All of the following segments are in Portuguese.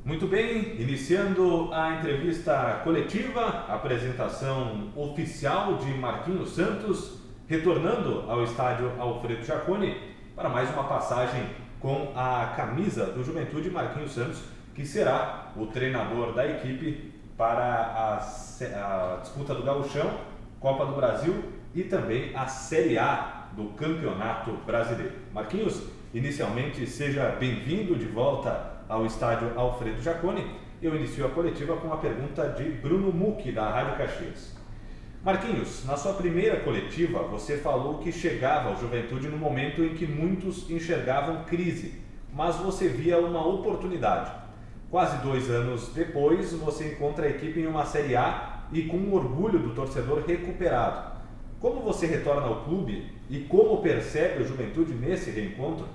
Muito bem, iniciando a entrevista coletiva, a apresentação oficial de Marquinhos Santos, retornando ao estádio Alfredo Jaconi para mais uma passagem com a camisa do Juventude. Marquinhos Santos, que será o treinador da equipe para a disputa do Gauchão, Copa do Brasil e também a Série A do Campeonato Brasileiro. Marquinhos, inicialmente seja bem-vindo de volta ao estádio Alfredo Jaconi. Eu inicio a coletiva com a pergunta de Bruno Mucchi, da Rádio Caxias. Marquinhos, na sua primeira coletiva, você falou que chegava ao Juventude no momento em que muitos enxergavam crise, mas você via uma oportunidade. Quase 2 anos depois, você encontra a equipe em uma Série A e com o orgulho do torcedor recuperado. Como você retorna ao clube e como percebe o Juventude nesse reencontro?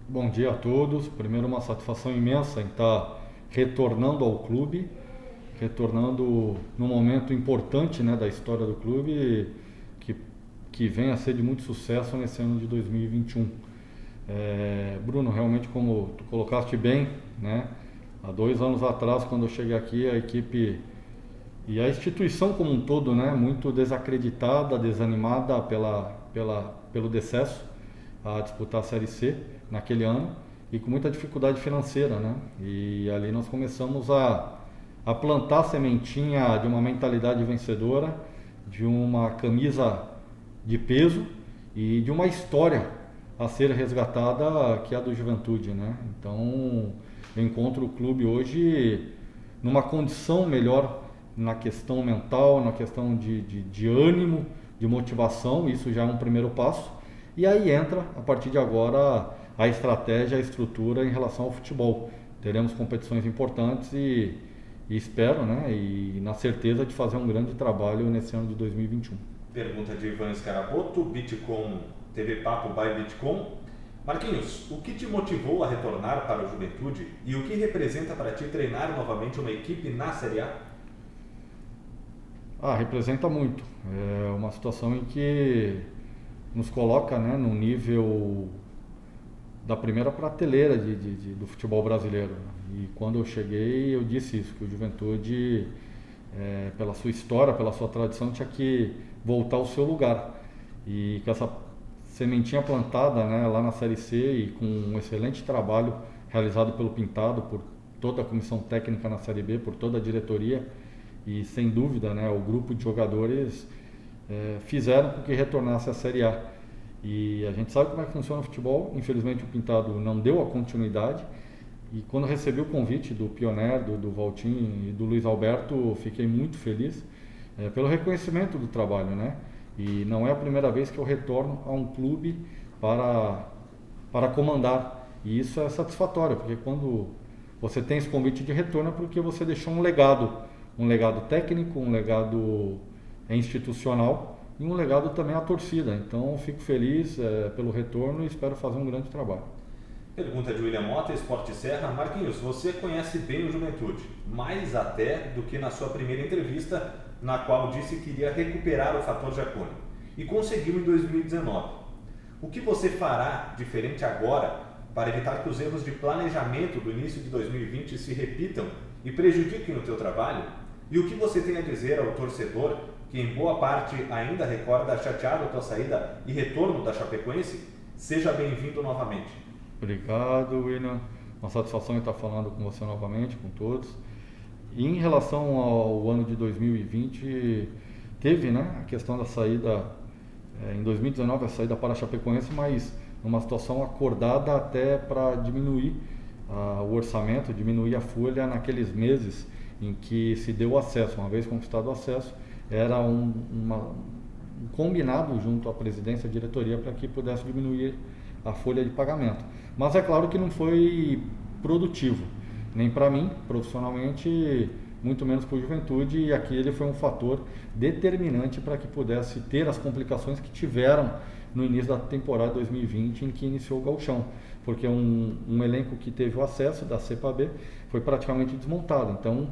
Bom dia a todos. Primeiro, uma satisfação imensa em estar retornando ao clube, retornando num momento importante, né, da história do clube, que vem a ser de muito sucesso nesse ano de 2021. Bruno, realmente, como tu colocaste bem, né, há 2 anos atrás, quando eu cheguei aqui, a equipe e a instituição como um todo, né, muito desacreditada, desanimada pelo decesso a disputar a Série C naquele ano e com muita dificuldade financeira, né? E ali nós começamos a plantar a sementinha de uma mentalidade vencedora, de uma camisa de peso e de uma história a ser resgatada, que é a do Juventude, né? Então eu encontro o clube hoje numa condição melhor na questão mental, na questão de ânimo, de motivação. Isso já é um primeiro passo. E aí entra, a partir de agora, a estratégia, a estrutura em relação ao futebol. Teremos competições importantes e espero, né, e na certeza de fazer um grande trabalho nesse ano de 2021. Pergunta de Ivan Scaraboto, Bitcom, TV Papo by Bitcom. Marquinhos, o que te motivou a retornar para o Juventude e o que representa para ti treinar novamente uma equipe na Série A? Representa muito. É uma situação em que nos coloca, né, no nível da primeira prateleira do futebol brasileiro. E quando eu cheguei, eu disse isso, que o Juventude, pela sua história, pela sua tradição, tinha que voltar ao seu lugar. E com essa sementinha plantada, né, lá na Série C e com um excelente trabalho realizado pelo Pintado, por toda a comissão técnica na Série B, por toda a diretoria e, sem dúvida, né, o grupo de jogadores fizeram com que retornasse à Série A. E a gente sabe como é que funciona o futebol. Infelizmente o Pintado não deu a continuidade. E quando recebi o convite do Pioner, do Valtinho e do Luiz Alberto, fiquei muito feliz pelo reconhecimento do trabalho, né? E não é a primeira vez que eu retorno a um clube para comandar. E isso é satisfatório, porque quando você tem esse convite de retorno é porque você deixou um legado técnico, um legado institucional e um legado também à torcida. Então fico feliz pelo retorno e espero fazer um grande trabalho. Pergunta de William Mota, Esporte Serra. Marquinhos, você conhece bem o Juventude, mais até do que na sua primeira entrevista, na qual disse que iria recuperar o fator Jaconi, e conseguiu em 2019. O que você fará diferente agora para evitar que os erros de planejamento do início de 2020 se repitam e prejudiquem o teu trabalho? E o que você tem a dizer ao torcedor que em boa parte ainda recorda chateado a tua saída e retorno da Chapecoense? Seja bem-vindo novamente. Obrigado, William. Uma satisfação em estar falando com você novamente, com todos. E em relação ao ano de 2020, teve, né, a questão da saída, em 2019, a saída para a Chapecoense, mas numa situação acordada até para diminuir o orçamento, diminuir a folha naqueles meses em que se deu o acesso. Uma vez conquistado o acesso, era um combinado junto à presidência e à diretoria para que pudesse diminuir a folha de pagamento. Mas é claro que não foi produtivo, nem para mim, profissionalmente, muito menos para o Juventude, e aquele foi um fator determinante para que pudesse ter as complicações que tiveram no início da temporada 2020, em que iniciou o Gauchão, porque um elenco que teve o acesso da C para B foi praticamente desmontado. Então,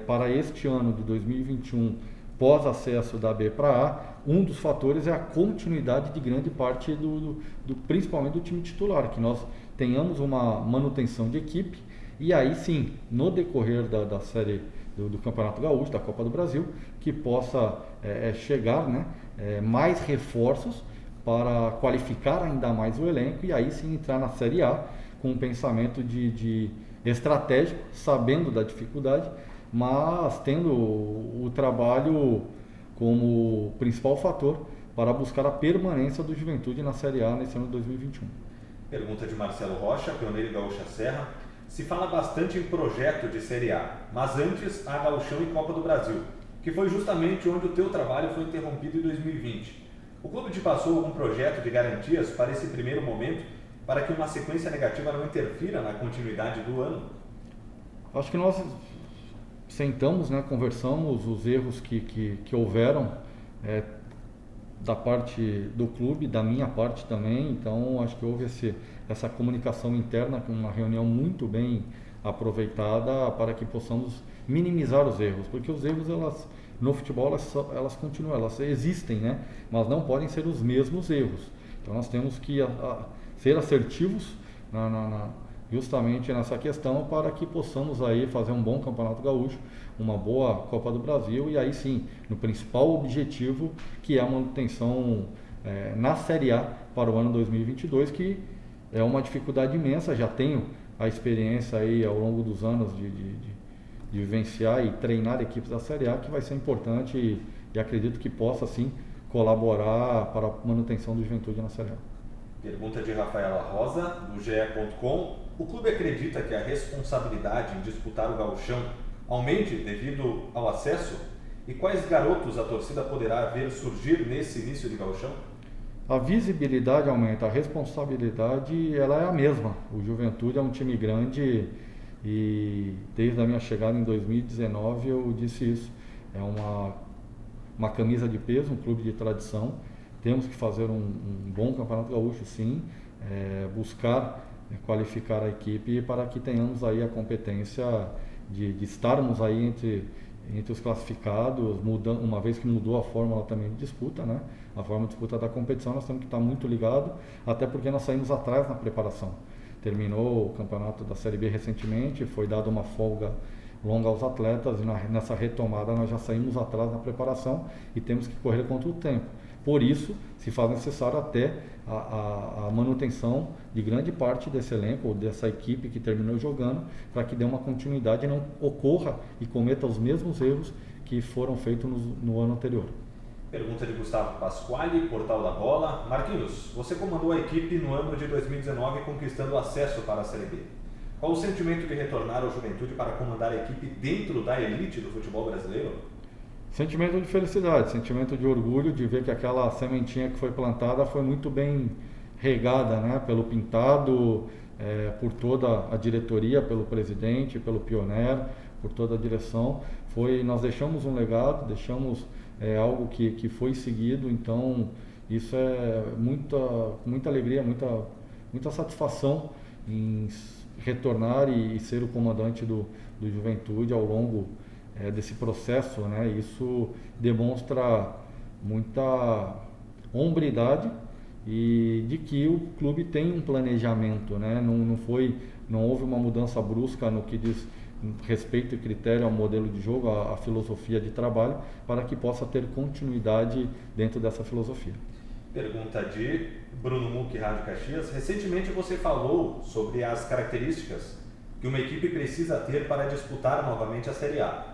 para este ano de 2021, pós-acesso da B para A, um dos fatores é a continuidade de grande parte principalmente do time titular, que nós tenhamos uma manutenção de equipe e aí sim, no decorrer da série do Campeonato Gaúcho, da Copa do Brasil, que possa chegar, né, mais reforços para qualificar ainda mais o elenco e aí sim entrar na Série A com um pensamento de estratégico, sabendo da dificuldade, mas tendo o trabalho como principal fator para buscar a permanência do Juventude na Série A nesse ano de 2021. Pergunta de Marcelo Rocha, pioneiro Gaúcha Serra. Se fala bastante em projeto de Série A, mas antes há Gauchão e Copa do Brasil, que foi justamente onde o teu trabalho foi interrompido em 2020. O clube te passou algum projeto de garantias para esse primeiro momento, para que uma sequência negativa não interfira na continuidade do ano? Acho que nós sentamos, né, conversamos os erros que houveram da parte do clube, da minha parte também, então acho que houve essa comunicação interna, com uma reunião muito bem aproveitada para que possamos minimizar os erros, porque os erros no futebol elas continuam, elas existem, né? Mas não podem ser os mesmos erros. Então nós temos que ser assertivos justamente nessa questão para que possamos aí fazer um bom Campeonato Gaúcho, uma boa Copa do Brasil e aí sim, no principal objetivo que é a manutenção na Série A para o ano 2022, que é uma dificuldade imensa. Já tenho a experiência aí ao longo dos anos de vivenciar e treinar equipes da Série A, que vai ser importante e acredito que possa sim colaborar para a manutenção do Juventude na Série A. Pergunta de Rafaela Rosa, do GE.com. O clube acredita que a responsabilidade em disputar o Gauchão aumente devido ao acesso? E quais garotos a torcida poderá ver surgir nesse início de Gauchão? A visibilidade aumenta, a responsabilidade ela é a mesma. O Juventude é um time grande e desde a minha chegada em 2019 eu disse isso. É uma camisa de peso, um clube de tradição. Temos que fazer um bom Campeonato Gaúcho, sim, buscar qualificar a equipe para que tenhamos aí a competência de estarmos aí entre os classificados, uma vez que mudou a fórmula também de disputa, né? A forma de disputa da competição, nós temos que estar muito ligados, até porque nós saímos atrás na preparação. Terminou o campeonato da Série B recentemente, foi dada uma folga longa aos atletas e nessa retomada nós já saímos atrás na preparação e temos que correr contra o tempo. Por isso, se faz necessário até a manutenção de grande parte desse elenco, ou dessa equipe que terminou jogando, para que dê uma continuidade e não ocorra e cometa os mesmos erros que foram feitos no ano anterior. Pergunta de Gustavo Pasquale, Portal da Bola. Marquinhos, você comandou a equipe no ano de 2019 conquistando acesso para a Série B. Qual o sentimento de retornar ao Juventude para comandar a equipe dentro da elite do futebol brasileiro? Sentimento de felicidade, sentimento de orgulho de ver que aquela sementinha que foi plantada foi muito bem regada, né, pelo Pintado, por toda a diretoria, pelo presidente, pelo Pioneiro, por toda a direção. Nós deixamos um legado, deixamos algo que foi seguido, então isso é muita alegria, muita satisfação em retornar e ser o comandante do Juventude ao longo desse processo, né? Isso demonstra muita hombridade e de que o clube tem um planejamento, né? Não houve uma mudança brusca no que diz respeito e critério ao modelo de jogo, à filosofia de trabalho, para que possa ter continuidade dentro dessa filosofia. Pergunta de Bruno Muck, Rádio Caxias. Recentemente você falou sobre as características que uma equipe precisa ter para disputar novamente a Série A,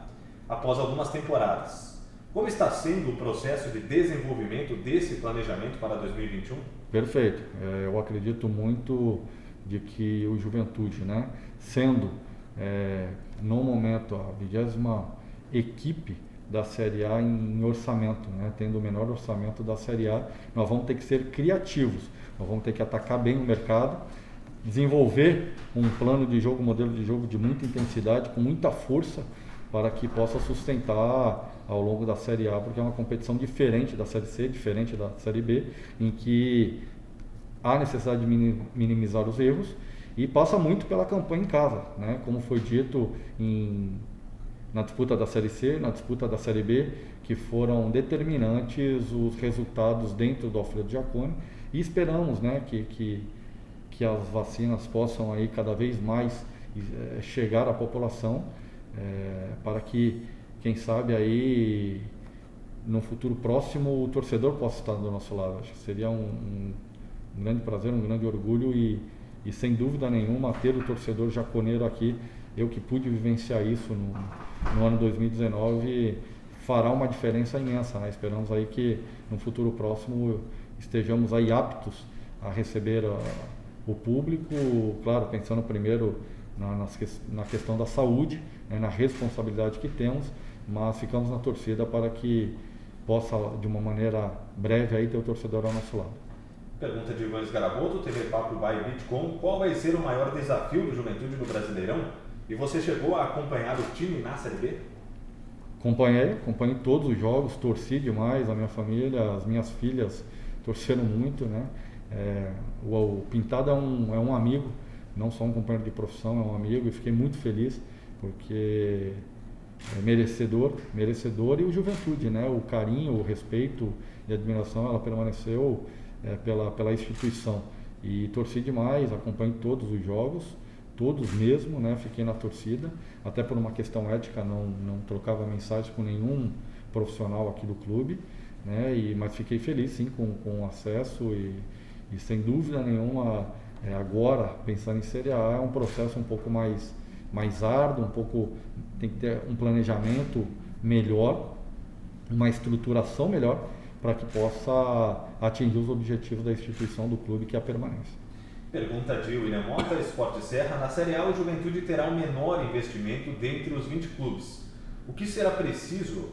após algumas temporadas. Como está sendo o processo de desenvolvimento desse planejamento para 2021? Perfeito. Eu acredito muito de que o Juventude, né, sendo no momento a 20ª equipe da Série A em orçamento, né, tendo o menor orçamento da Série A, nós vamos ter que ser criativos, nós vamos ter que atacar bem o mercado, desenvolver um plano de jogo, um modelo de jogo de muita intensidade, com muita força, para que possa sustentar ao longo da Série A, porque é uma competição diferente da Série C, diferente da Série B, em que há necessidade de minimizar os erros e passa muito pela campanha em casa, né? Como foi dito na disputa da Série C, na disputa da Série B, que foram determinantes os resultados dentro do Alfredo Jaconi, e esperamos, né, que as vacinas possam aí cada vez mais chegar à população, para que, quem sabe aí, no futuro próximo, o torcedor possa estar do nosso lado. Acho que seria um grande prazer, um grande orgulho e sem dúvida nenhuma ter o torcedor jaconeiro aqui, eu que pude vivenciar isso no ano 2019, fará uma diferença imensa, né? Esperamos aí que no futuro próximo estejamos aí aptos a receber o público, claro, pensando primeiro na questão da saúde, né, na responsabilidade que temos, mas ficamos na torcida para que possa, de uma maneira breve, aí ter o torcedor ao nosso lado. Pergunta de Ivan Sgaraboto, TV Papo by Bitcom. Qual vai ser o maior desafio do Juventude no Brasileirão? E você chegou a acompanhar o time na Série B? Acompanhei todos os jogos, torci demais, a minha família, as minhas filhas torceram muito, né? O Pintado é um amigo, não só um companheiro de profissão, é um amigo, e fiquei muito feliz porque é merecedor e o Juventude, né? O carinho, o respeito e a admiração, ela permaneceu pela instituição, e torci demais, acompanhei todos os jogos, todos mesmo, né? Fiquei na torcida, até por uma questão ética, não trocava mensagens com nenhum profissional aqui do clube, né? Mas fiquei feliz sim com o acesso e sem dúvida nenhuma, agora pensando em Série A, é um processo um pouco mais árduo, tem que ter um planejamento melhor, uma estruturação melhor para que possa atingir os objetivos da instituição, do clube, que é a permanência. Pergunta de William Mota, Esporte Serra. Na Série A, o Juventude terá o menor investimento dentre os 20 clubes. O que será preciso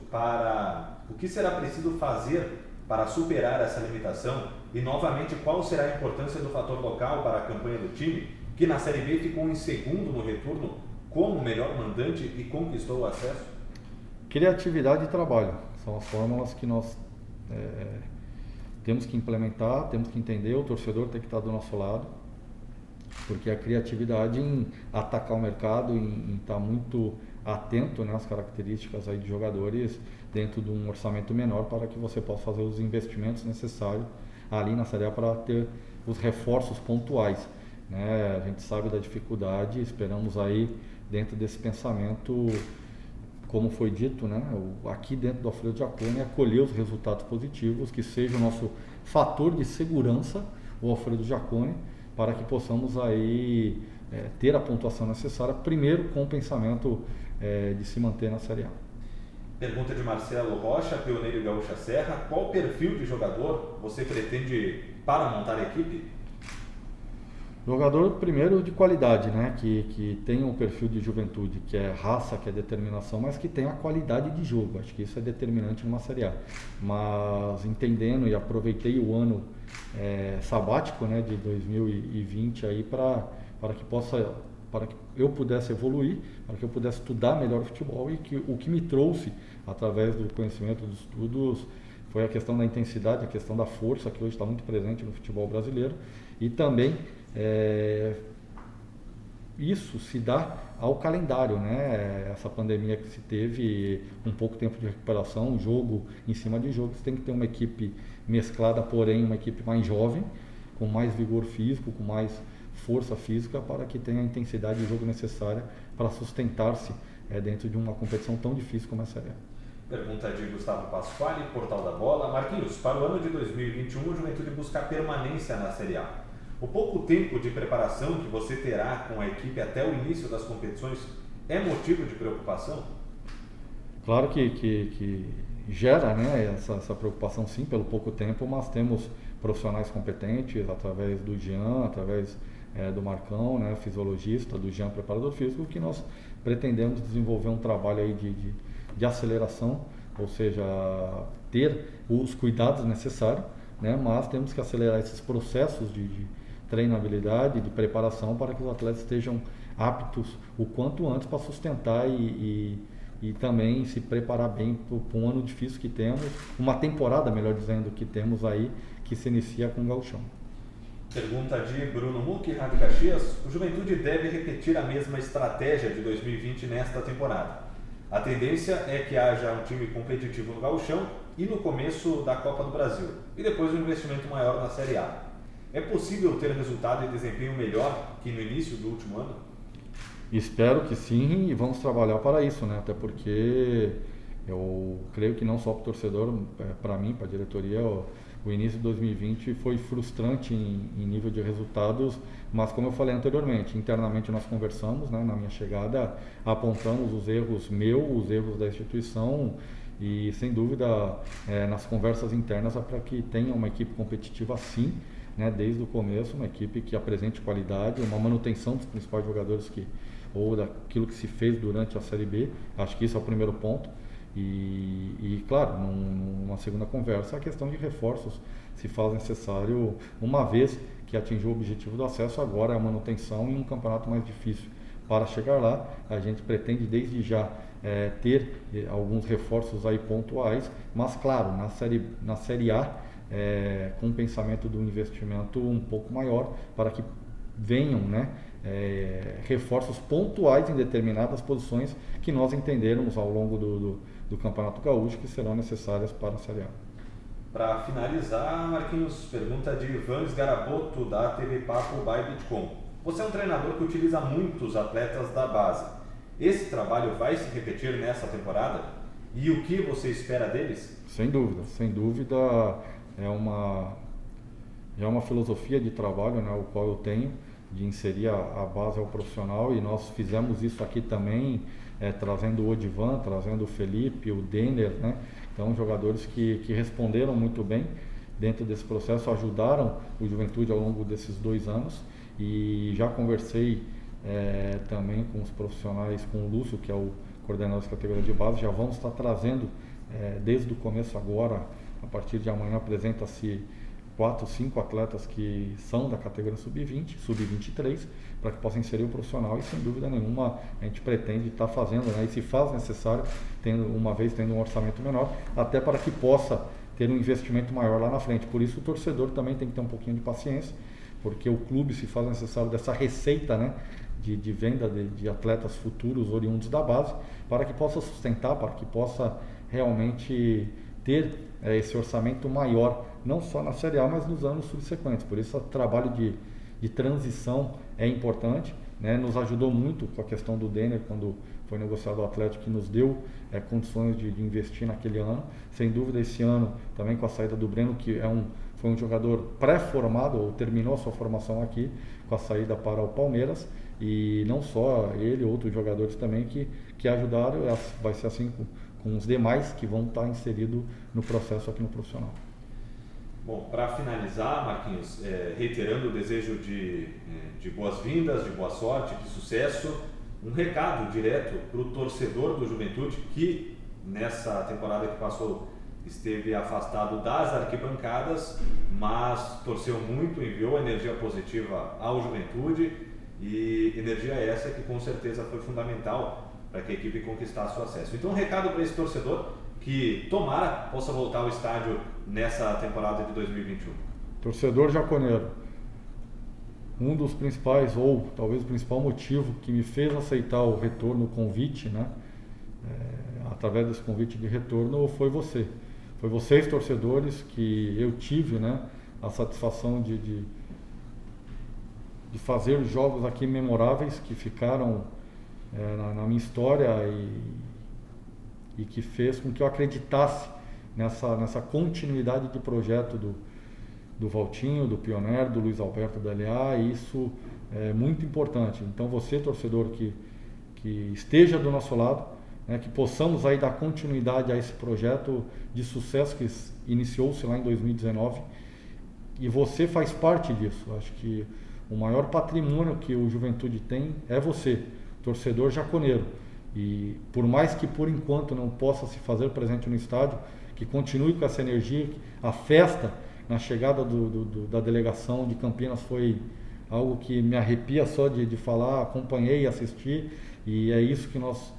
fazer para superar essa limitação? E, novamente, qual será a importância do fator local para a campanha do time, que na Série B ficou em segundo no retorno como melhor mandante e conquistou o acesso? Criatividade e trabalho são as fórmulas que nós temos que implementar, temos que entender, o torcedor tem que estar do nosso lado, porque a criatividade em atacar o mercado, em estar muito atento, né, às características aí de jogadores dentro de um orçamento menor, para que você possa fazer os investimentos necessários ali na Série A para ter os reforços pontuais, né? A gente sabe da dificuldade, esperamos aí dentro desse pensamento, como foi dito, né, aqui dentro do Alfredo Jaconi, acolher os resultados positivos, que seja o nosso fator de segurança, o Alfredo Jaconi, para que possamos aí ter a pontuação necessária, primeiro com o pensamento de se manter na Série A. Pergunta de Marcelo Rocha, Pioneiro Gaúcha Serra. Qual perfil de jogador você pretende para montar a equipe? Jogador, primeiro, de qualidade, né? Que tenha um perfil de juventude, que é raça, que é determinação, mas que tenha a qualidade de jogo. Acho que isso é determinante numa Série A. Mas entendendo, e aproveitei o ano sabático, né, de 2020 aí para que eu pudesse evoluir, para que eu pudesse estudar melhor o futebol, e que o que me trouxe através do conhecimento dos estudos foi a questão da intensidade, a questão da força, que hoje está muito presente no futebol brasileiro, e também isso se dá ao calendário, né? Essa pandemia que se teve, um pouco tempo de recuperação, jogo em cima de jogo, você tem que ter uma equipe mesclada, porém uma equipe mais jovem, com mais vigor físico, com mais força física, para que tenha a intensidade de jogo necessária para sustentar-se dentro de uma competição tão difícil como essa é. Pergunta de Gustavo Pasquale, Portal da Bola. Marquinhos, para o ano de 2021, o Juventude busca permanência na Série A. O pouco tempo de preparação que você terá com a equipe até o início das competições é motivo de preocupação? Claro que gera, né, essa preocupação, sim, pelo pouco tempo, mas temos profissionais competentes através do Jean, através do Marcão, né, fisiologista, do Jean, preparador físico, que nós pretendemos desenvolver um trabalho aí de aceleração, ou seja, ter os cuidados necessários, né, mas temos que acelerar esses processos de treinabilidade, de preparação, para que os atletas estejam aptos o quanto antes para sustentar e também se preparar bem para um ano difícil que temos, uma temporada, melhor dizendo, que temos aí, que se inicia com o Gauchão. Pergunta de Bruno Muck, Rádio Caxias. O Juventude deve repetir a mesma estratégia de 2020 nesta temporada. A tendência é que haja um time competitivo no Gauchão e no começo da Copa do Brasil, e depois um investimento maior na Série A. É possível ter resultado e desempenho melhor que no início do último ano? Espero que sim e vamos trabalhar para isso, né? Até porque eu creio que não só para o torcedor, para mim, para a diretoria, o início de 2020 foi frustrante em nível de resultados, mas como eu falei anteriormente, internamente nós conversamos, né, na minha chegada, apontamos os erros os erros da instituição e sem dúvida nas conversas internas é para que tenha uma equipe competitiva sim, né, desde o começo, uma equipe que apresente qualidade, uma manutenção dos principais jogadores ou daquilo que se fez durante a Série B, acho que isso é o primeiro ponto. E claro, numa segunda conversa, a questão de reforços se faz necessário, uma vez que atingiu o objetivo do acesso, agora é a manutenção em um campeonato mais difícil. Para chegar lá, a gente pretende desde já ter alguns reforços aí pontuais, mas claro, na série A, com um pensamento do investimento um pouco maior, para que venham, né, reforços pontuais em determinadas posições que nós entendermos ao longo do Campeonato Gaúcho que serão necessárias para a Série A. Para finalizar, Marquinhos, pergunta de Ivan Sgarabotto, da TV Papo by Bitcom. Você é um treinador que utiliza muitos atletas da base. Esse trabalho vai se repetir nessa temporada? E o que você espera deles? Sem dúvida é uma filosofia de trabalho, né, o qual eu tenho, de inserir a base ao profissional, e nós fizemos isso aqui também, trazendo o Odivan, trazendo o Felipe, o Denner, né? Então jogadores que responderam muito bem dentro desse processo, ajudaram o Juventude ao longo desses 2 anos, e já conversei também com os profissionais, com o Lúcio, que é o coordenador da categoria de base, já vamos estar trazendo desde o começo agora, a partir de amanhã apresenta-se 4, 5 atletas que são da categoria sub-20, sub-23, para que possam inserir o profissional, e sem dúvida nenhuma a gente pretende estar fazendo, né, e se faz necessário, tendo um orçamento menor, até para que possa ter um investimento maior lá na frente. Por isso o torcedor também tem que ter um pouquinho de paciência, porque o clube se faz necessário dessa receita, né, de venda de atletas futuros oriundos da base, para que possa sustentar, para que possa realmente ter esse orçamento maior, não só na Série A, mas nos anos subsequentes. Por isso o trabalho de transição é importante, né? Nos ajudou muito com a questão do Denner, quando foi negociado o Atlético, que nos deu condições de investir naquele ano. Sem dúvida, esse ano também com a saída do Breno, que foi um jogador pré-formado, ou terminou a sua formação aqui, com a saída para o Palmeiras, e não só ele, outros jogadores também que ajudaram. Vai ser assim com os demais que vão estar inseridos no processo aqui no profissional. Bom, para finalizar, Marquinhos, reiterando o desejo de boas-vindas, de boa sorte, de sucesso, um recado direto para o torcedor do Juventude que nessa temporada que passou esteve afastado das arquibancadas, mas torceu muito, enviou energia positiva ao Juventude, e energia essa que com certeza foi fundamental para que a equipe conquistasse o acesso. Então um recado para esse torcedor que tomara possa voltar ao estádio nessa temporada de 2021. Torcedor jaconeiro, um dos principais, ou talvez o principal motivo que me fez aceitar o retorno, o convite, né, através desse convite de retorno, foi você. Foi vocês, torcedores, que eu tive, né, a satisfação de fazer jogos aqui memoráveis, que ficaram na minha história, e que fez com que eu acreditasse nessa continuidade de projeto do Valtinho, do Pioneiro, do Luiz Alberto da LA, e isso é muito importante. Então você, torcedor, que esteja do nosso lado, né, que possamos aí dar continuidade a esse projeto de sucesso que iniciou-se lá em 2019, e você faz parte disso. Acho que o maior patrimônio que o Juventude tem é você, torcedor jaconeiro. E por mais que por enquanto não possa se fazer presente no estádio, que continue com essa energia. A festa na chegada da delegação de Campinas foi algo que me arrepia só de falar, acompanhei e assisti, e é isso que nós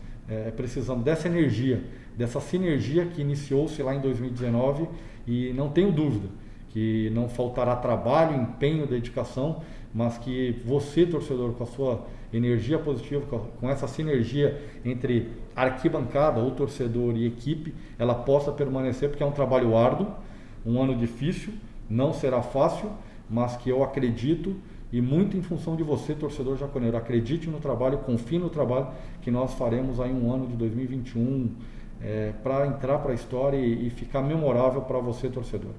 precisamos, dessa energia, dessa sinergia que iniciou-se lá em 2019, e não tenho dúvida que não faltará trabalho, empenho, dedicação, mas que você, torcedor, com a sua energia positiva, com essa sinergia entre arquibancada, ou torcedor e equipe, ela possa permanecer, porque é um trabalho árduo, um ano difícil, não será fácil, mas que eu acredito e muito em função de você, torcedor jaconeiro. Acredite no trabalho, confie no trabalho que nós faremos aí um ano de 2021 para entrar para a história e ficar memorável para você, torcedor.